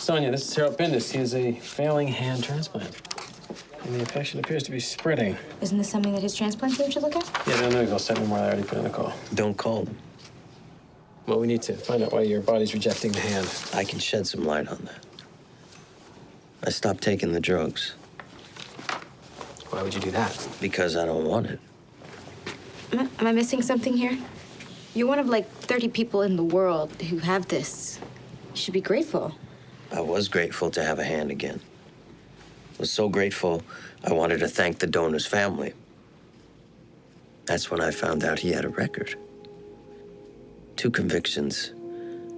Sonia, this is Harold Bindus. He has a failing hand transplant. And the infection appears to be spreading. Isn't this something that his transplant team should look at? Yeah, no, go send me more. I already put in a call. Don't call them. Well, we need to find out why your body's rejecting the hand. I can shed some light on that. I stopped taking the drugs. Why would you do that? Because I don't want it. Am I missing something here? You're one of like 30 people in the world who have this. You should be grateful. I was grateful to have a hand again. I was so grateful, I wanted to thank the donor's family. That's when I found out he had a record. 2 convictions,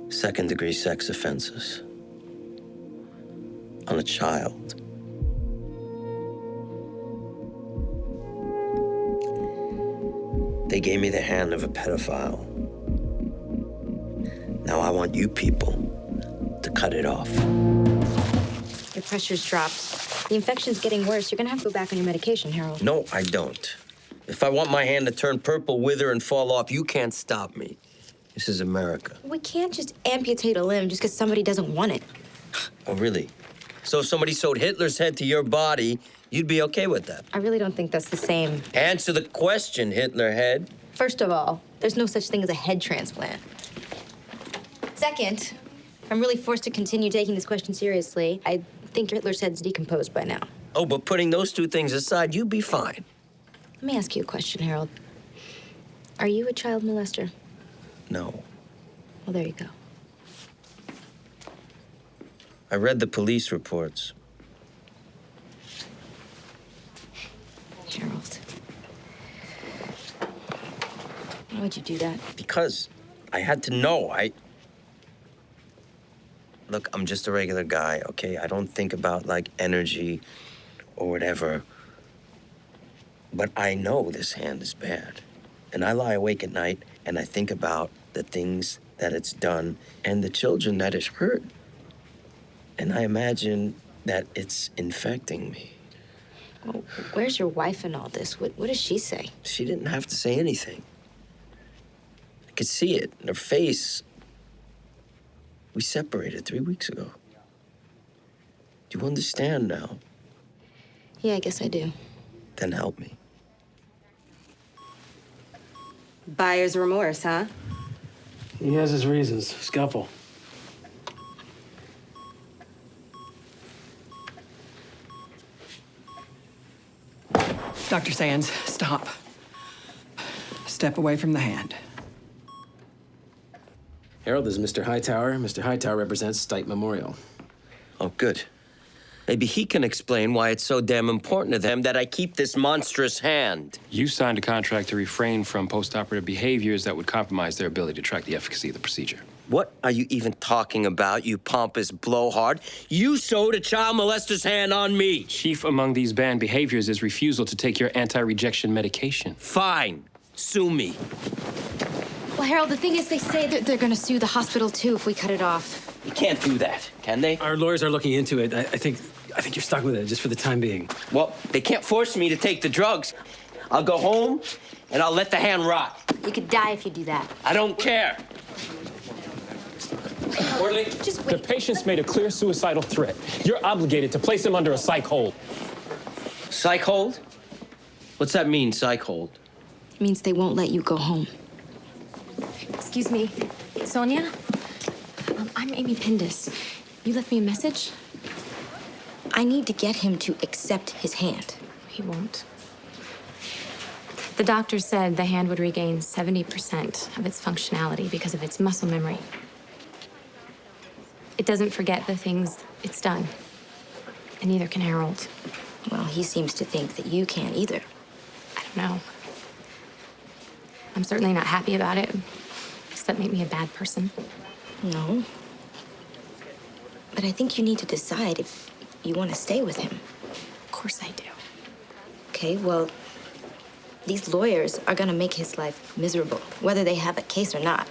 second-degree sex offenses. On a child. They gave me the hand of a pedophile. Now I want you people to cut it off. Your pressure's dropped. The infection's getting worse. You're gonna have to go back on your medication, Harold. No, I don't. If I want my hand to turn purple, wither, and fall off, you can't stop me. This is America. We can't just amputate a limb just because somebody doesn't want it. Oh, really? So if somebody sewed Hitler's head to your body, you'd be okay with that? I really don't think that's the same. Answer the question, Hitler head. First of all, there's no such thing as a head transplant. Second, I'm really forced to continue taking this question seriously. I think Hitler's head's decomposed by now. Oh, but putting those 2 things aside, you'd be fine. Let me ask you a question, Harold. Are you a child molester? No. Well, there you go. I read the police reports. Harold. Why would you do that? Because I had to know. Look, I'm just a regular guy, okay? I don't think about, like, energy or whatever. But I know this hand is bad. And I lie awake at night and I think about the things that it's done and the children that it's hurt. And I imagine that it's infecting me. Well, where's your wife in all this? What does she say? She didn't have to say anything. I could see it in her face. We separated 3 weeks ago. Do you understand now? Yeah, I guess I do. Then help me. Buyer's remorse, huh? He has his reasons. Scalpel. Dr. Sands, stop. Step away from the hand. Harold, this is Mr. Hightower. Mr. Hightower represents Stipe Memorial. Oh, good. Maybe he can explain why it's so damn important to them that I keep this monstrous hand. You signed a contract to refrain from post-operative behaviors that would compromise their ability to track the efficacy of the procedure. What are you even talking about, you pompous blowhard? You sewed a child molester's hand on me. Chief among these banned behaviors is refusal to take your anti-rejection medication. Fine. Sue me. Well, Harold, the thing is, they say that they're gonna sue the hospital, too, if we cut it off. You can't do that, can they? Our lawyers are looking into it. I think you're stuck with it, just for the time being. Well, they can't force me to take the drugs. I'll go home, and I'll let the hand rot. You could die if you do that. I don't care. Orderly, Just wait. the patient's made a clear suicidal threat. You're obligated to place him under a psych hold. Psych hold? What's that mean, psych hold? It means they won't let you go home. Excuse me, Sonia? I'm Amy Pindus. You left me a message? I need to get him to accept his hand. He won't. The doctor said the hand would regain 70% of its functionality because of its muscle memory. It doesn't forget the things it's done, and neither can Harold. Well, he seems to think that you can't either. I don't know. I'm certainly not happy about it. Does that make me a bad person? No. But I think you need to decide if you want to stay with him. Of course I do. Okay, well, these lawyers are gonna make his life miserable, whether they have a case or not.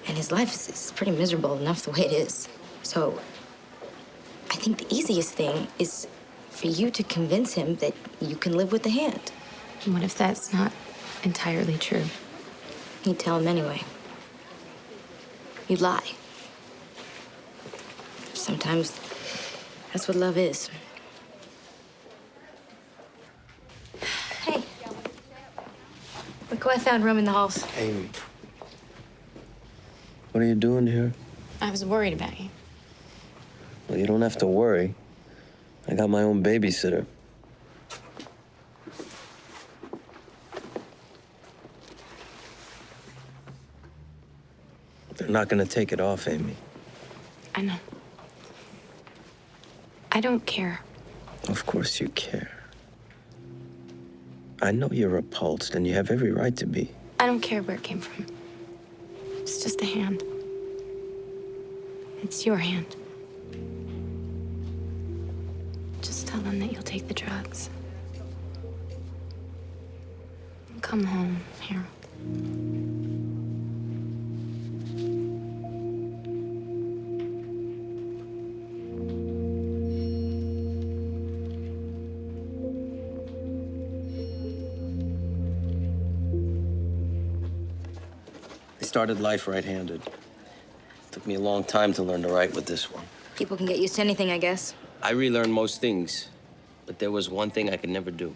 And his life is pretty miserable enough the way it is. So I think the easiest thing is for you to convince him that you can live with the hand. And what if that's not entirely true? You'd tell him anyway. You'd lie. Sometimes that's what love is. Hey. Look who I found roaming the halls. Amy. What are you doing here? I was worried about you. Well, you don't have to worry. I got my own babysitter. They're not gonna take it off, Amy. I know. I don't care. Of course you care. I know you're repulsed, and you have every right to be. I don't care where it came from. It's just a hand. It's your hand. Just tell them that you'll take the drugs. Come home, Harold. I started life right-handed. Took me a long time to learn to write with this one. People can get used to anything, I guess. I relearned most things, but there was one thing I could never do.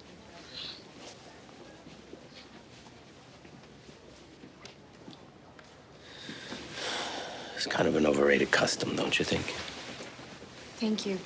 It's kind of an overrated custom, don't you think? Thank you.